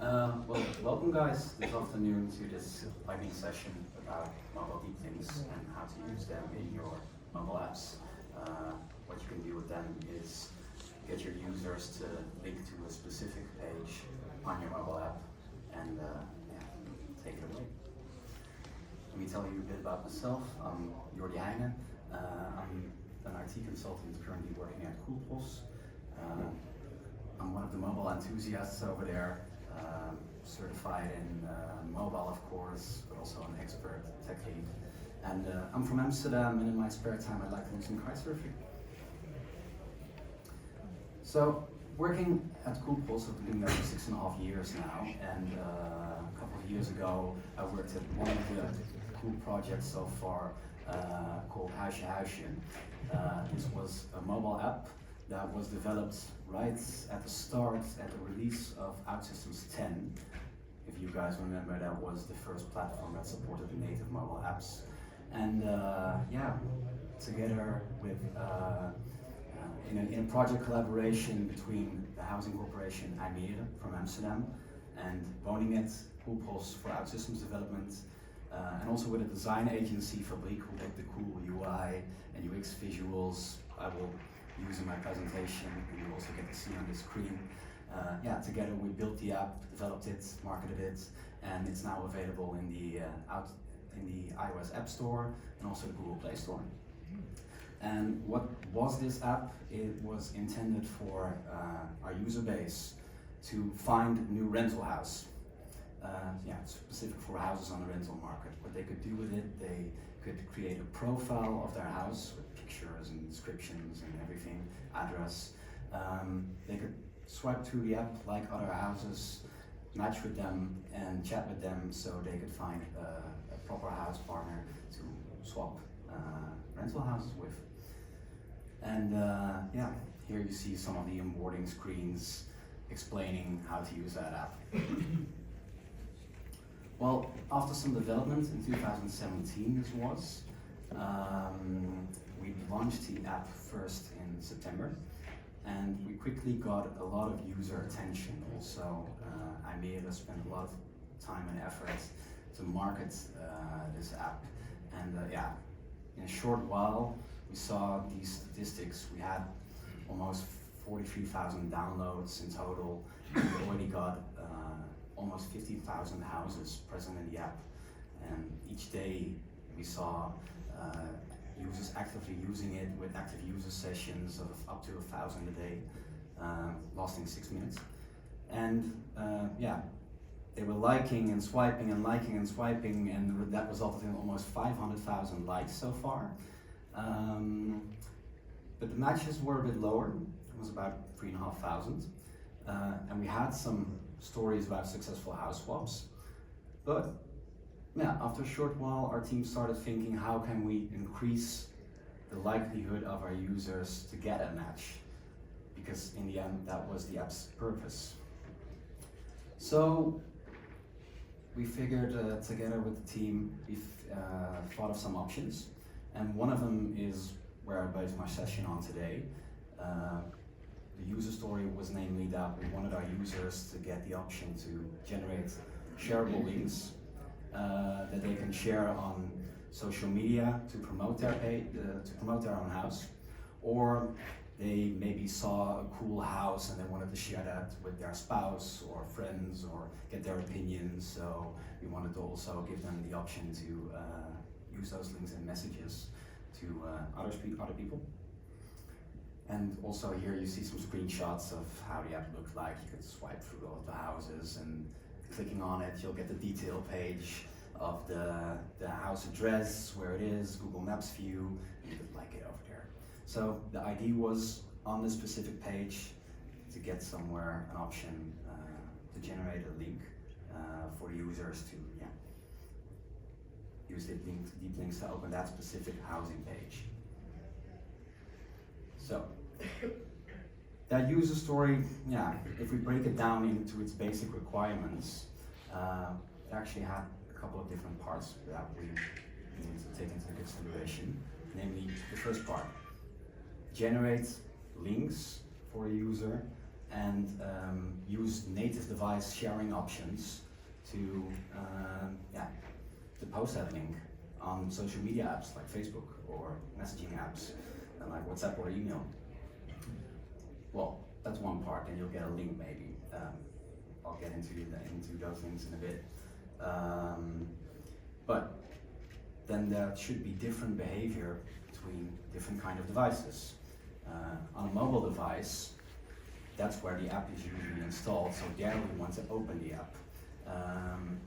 Well, welcome guys this afternoon to this lightning session about mobile Deeplinks and how to use them in your mobile apps. What you can do with them is get your users to link to a specific page on your mobile app and take it away. Let me tell you a bit about myself. I'm Jordy Heijnen. I'm an IT consultant currently working at Coolpos. I'm one of the mobile enthusiasts over there, certified in mobile of course, but also an expert tech lead. And I'm from Amsterdam, and in my spare time I like to do some kitesurfing. So, working at Coolpos, I've been there for 6.5 years now, and a couple of years ago I worked at one of the cool projects so far called Jordy Heijnen. This was a mobile app that was developed right at the start, at the release of Outsystems 10. If you guys remember, that was the first platform that supported the native mobile apps. And together with, in a project collaboration between the housing corporation IJmuiden from Amsterdam and Woninget, Coolpos for Outsystems development, and also with a design agency Fabriek who did the cool UI and UX visuals I will use in my presentation, and you also get to see on the screen. Together we built the app, developed it, marketed it, and it's now available in the iOS App Store and also the Google Play Store. And what was this app? It was intended for our user base to find new rental house. Specific for houses on the rental market. What they could do with it, they could create a profile of their house with pictures and descriptions and everything, address. They could swipe through the app like other houses, match with them and chat with them so they could find a proper house partner to swap rental houses with. And here you see some of the onboarding screens explaining how to use that app. Well, after some development in 2017 this was, we launched the app first in September, and we quickly got a lot of user attention. Also, IJmuiden spent a lot of time and effort to market this app, and in a short while we saw these statistics. We had almost 43,000 downloads in total. We already got almost 50,000 houses present in the app, and each day we saw users actively using it with active user sessions of up to 1,000 a day, lasting 6 minutes. And they were liking and swiping and liking and swiping, and that resulted in almost 500,000 likes so far. But the matches were a bit lower. It was about 3,500, and we had some stories about successful house swaps. But after a short while, our team started thinking, how can we increase the likelihood of our users to get a match? Because in the end, that was the app's purpose. So we figured together with the team, we've thought of some options. And one of them is where I based my session on today. The user story was namely that we wanted our users to get the option to generate shareable links that they can share on social media to promote their own house, or they maybe saw a cool house and they wanted to share that with their spouse or friends or get their opinions. So we wanted to also give them the option to use those links in messages to other people. And also here you see some screenshots of how the app looked like. You could swipe through all of the houses, and clicking on it you'll get the detail page of the house address, where it is, Google Maps view, and you could like it over there. So the idea was on this specific page to get somewhere an option to generate a link for users to use Deeplinks to open that specific housing page. So that user story, if we break it down into its basic requirements, it actually had a couple of different parts that we need to take into consideration. Namely, the first part, generate links for a user and use native device sharing options to post that link on social media apps like Facebook or messaging apps like WhatsApp or email. Well, that's one part, and you'll get a link maybe. I'll get into those things in a bit. But then there should be different behavior between different kind of devices. On a mobile device, that's where the app is usually installed, so there we want to open the app.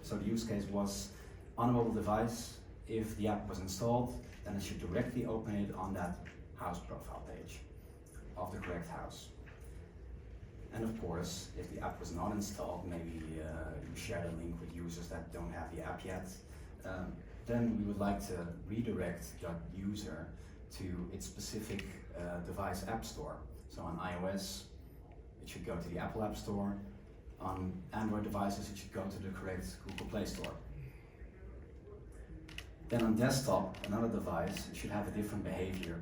So the use case was on a mobile device, if the app was installed, then it should directly open it on that house profile page of the correct house. And of course, if the app was not installed, maybe you share the link with users that don't have the app yet, then we would like to redirect that user to its specific device app store. So on iOS, it should go to the Apple App Store. On Android devices, it should go to the correct Google Play Store. Then on desktop, another device, it should have a different behavior.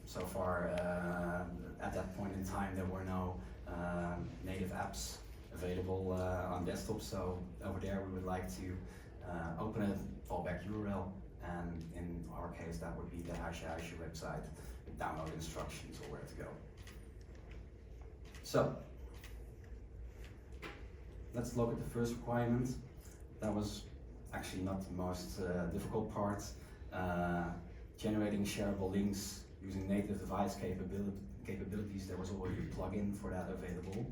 So far, at that point in time, there were no native apps available on desktop, so over there we would like to open a fallback URL, and in our case that would be the Heijnen website with download instructions or where to go. So, let's look at the first requirement. That was actually not the most difficult part. Generating shareable links using native device capabilities. There was already a plugin for that available.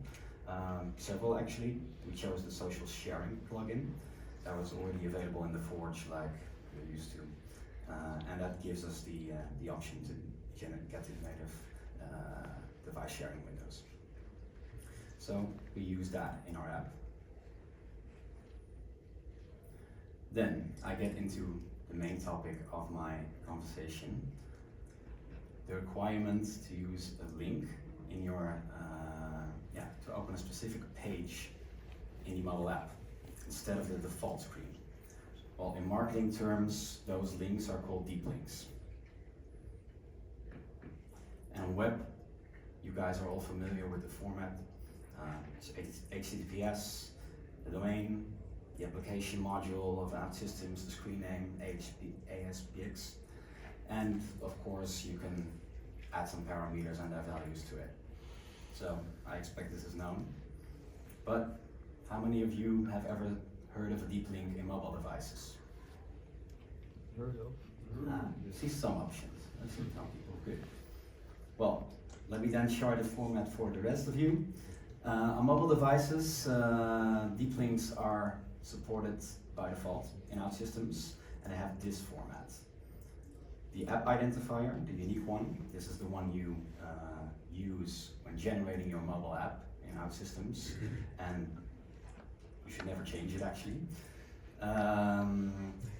Several actually. We chose the social sharing plugin. That was already available in the Forge like we're used to. And that gives us the option to get the native device sharing windows. So we use that in our app. Then I get into the main topic of my conversation, the requirement to use a link in your, to open a specific page in the mobile app instead of the default screen. Well, in marketing terms, those links are called Deeplinks. And web, you guys are all familiar with the format. It's HTTPS, the domain, the application module of Outsystems, the screen name, ASPX, and of course you can add some parameters and their values to it. So I expect this is known. But how many of you have ever heard of a deep link in mobile devices? Heard of. You see some options. I see some people. Good. Well, let me then share the format for the rest of you. On mobile devices, deep links are supported by default in Outsystems, and they have this format. The app identifier, the unique one, this is the one you use when generating your mobile app in Outsystems, and you should never change it actually.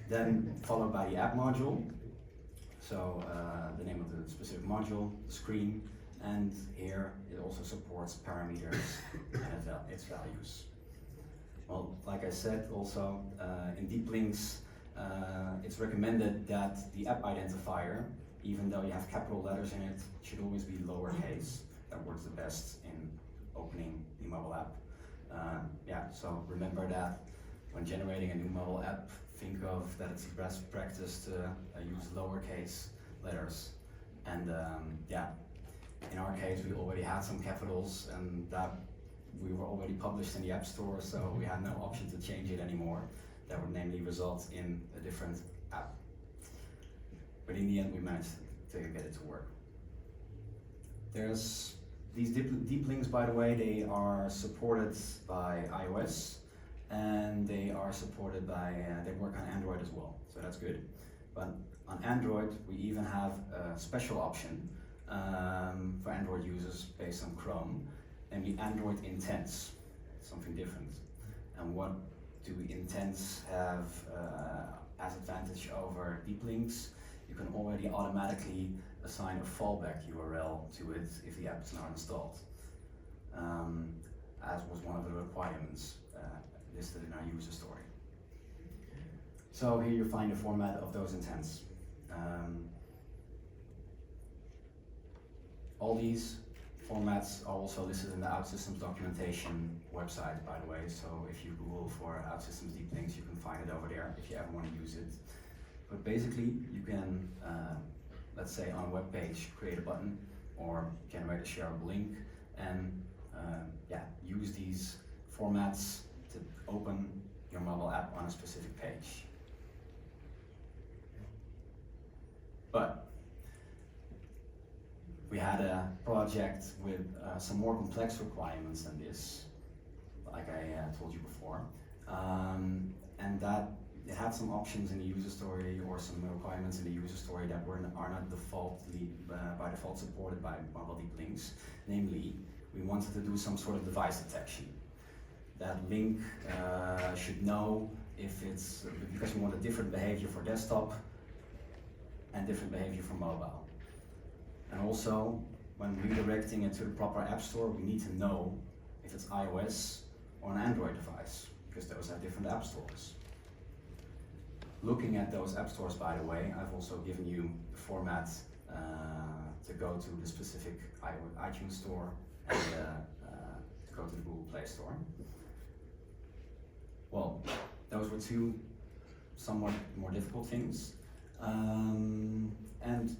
Then followed by the app module, so the name of the specific module, the screen, and here it also supports parameters and its values. Well, like I said, also in Deeplinks, it's recommended that the app identifier, even though you have capital letters in it, should always be lowercase. That works the best in opening the mobile app. So remember that when generating a new mobile app, think of that it's best practice to use lowercase letters. And in our case, we already had some capitals, and that we were already published in the App Store, so we had no option to change it anymore. That would namely result in a different app. But in the end, we managed to get it to work. There's these deep links, by the way, they are supported by iOS, and they are supported by, they work on Android as well, so that's good. But on Android, we even have a special option for Android users based on Chrome, namely Android intents, something different. And what do intents have as advantage over deep links? You can already automatically assign a fallback URL to it if the app is not installed, as was one of the requirements listed in our user story. So here you find the format of those intents. All these Formats are also listed in the Outsystems documentation website, by the way, so if you Google for Outsystems Deeplinks, you can find it over there if you ever want to use it. But basically, you can, let's say on a web page, create a button or generate a shareable link and use these formats to open your mobile app on a specific page. But we had a project with some more complex requirements than this, like I told you before, and that it had some options in the user story or some requirements in the user story that are not by default supported by mobile deep links. Namely, we wanted to do some sort of device detection. That link should know if it's, because we want a different behavior for desktop and different behavior for mobile. And also, when redirecting it to the proper app store, we need to know if it's iOS or an Android device, because those have different app stores. Looking at those app stores, by the way, I've also given you the format to go to the specific iTunes store and to go to the Google Play Store. Well, those were two somewhat more difficult things. And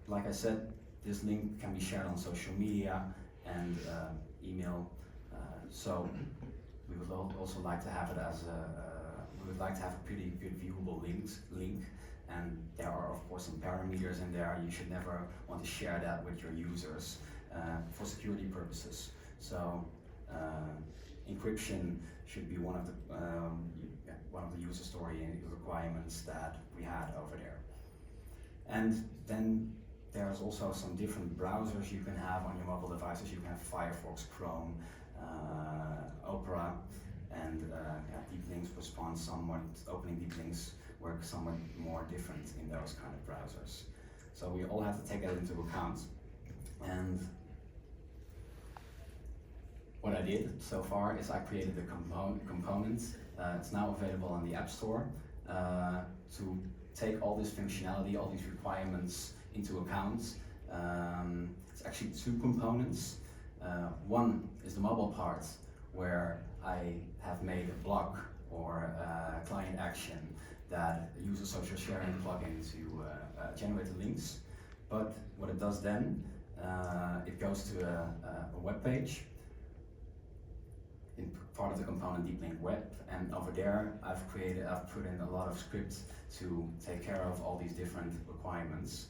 like I said, this link can be shared on social media and email. So we would also like to have it as we would like to have a pretty good viewable link. And there are of course some parameters in there. You should never want to share that with your users for security purposes. So encryption should be one of the user story requirements that we had over there. And then there's also some different browsers you can have on your mobile devices. You can have Firefox, Chrome, Opera, and Deeplinks respond somewhat, opening Deeplinks work somewhat more different in those kind of browsers. So we all have to take that into account. And what I did so far is I created a component. It's now available on the App Store to take all this functionality, all these requirements into account. It's actually two components. One is the mobile part, where I have made a block or a client action that uses social sharing plugin to generate the links. But what it does then, it goes to a web page in part of the component Deeplink Web, and over there I've put in a lot of scripts to take care of all these different requirements,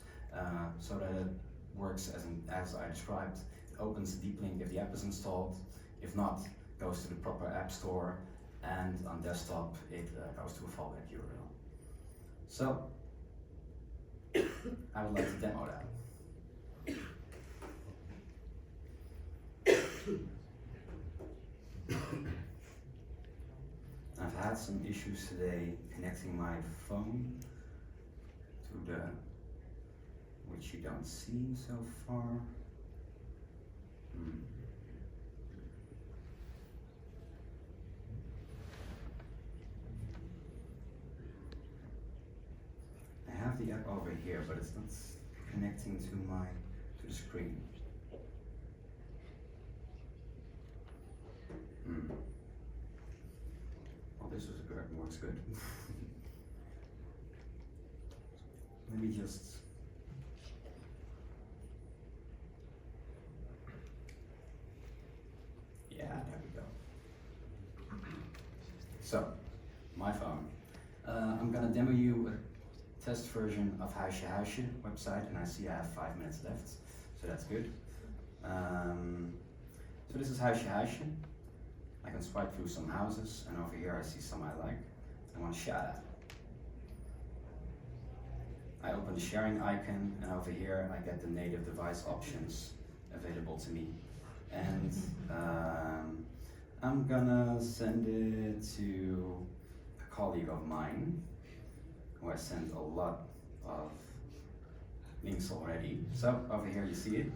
so that it works as I described. It opens the Deeplink if the app is installed. If not, goes to the proper app store, and on desktop it goes to a fallback URL. So I would like to demo that. I've had some issues today connecting my phone to the, which you don't see so far. I have the app over here, but it's not connecting to the screen. Well, this works good. Let me just. Yeah, there we go. So, my phone. I'm gonna demo you a test version of Heijnen website, and I see I have 5 minutes left, so that's good. So this is Heijnen. I can swipe through some houses, and over here I see some I like. I want to share that. I open the sharing icon, and over here I get the native device options available to me. And I'm gonna send it to a colleague of mine who I sent a lot of links already. So over here you see it.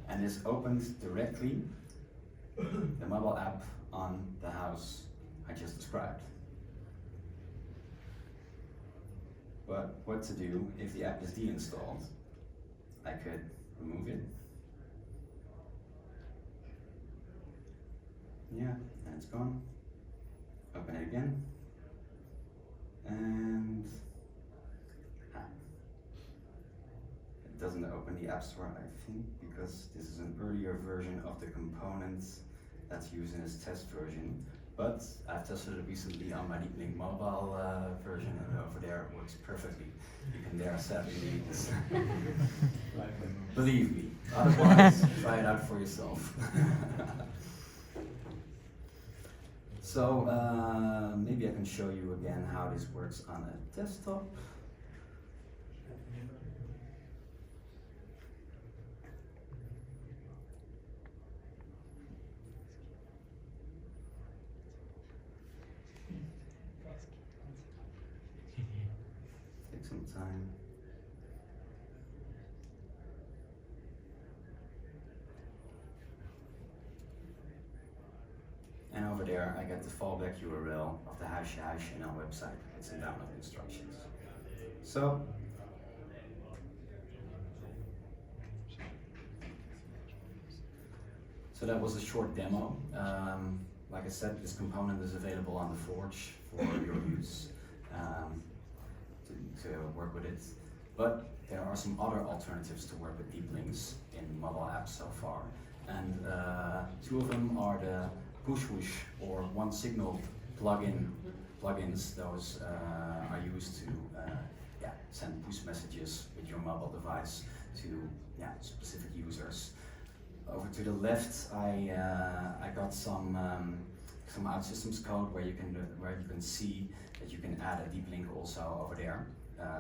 And this opens directly the mobile app on the house I just described. But what to do if the app is deinstalled? I could remove it. Yeah, and it's gone. Open it again. And it doesn't open the App Store, I think, because this is an earlier version of the component that's used in this test version. But I've tested it recently on my Deeplink mobile version, and over there it works perfectly. You can there set these. Believe me, otherwise try it out for yourself. So maybe I can show you again how this works on a desktop. Take some time. And over there I get the fallback URL of the Heijnen website with some download instructions. So that was a short demo. Like I said, this component is available on the Forge for your use to work with it. But there are some other alternatives to work with Deeplinks in mobile apps so far. And two of them are the push or one signal plugins. Those are used to send push messages with your mobile device to specific users. Over to the left, I got some Outsystems code where you can see that you can add a deep link also over there.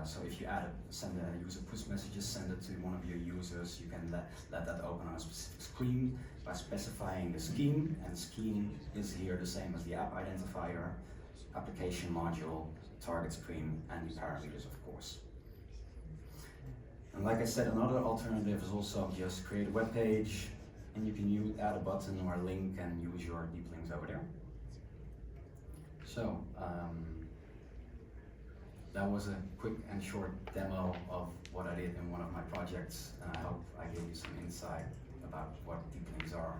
So if you send a user push messages, send it to one of your users, you can let that open on a specific screen by specifying the scheme, and the scheme is here the same as the app identifier, application module, target screen, and the parameters, of course. And like I said, another alternative is also just create a web page, and you can add a button or a link and use your deep links over there. So that was a quick and short demo of what I did in one of my projects, and I hope I gave you some insight about what deep links are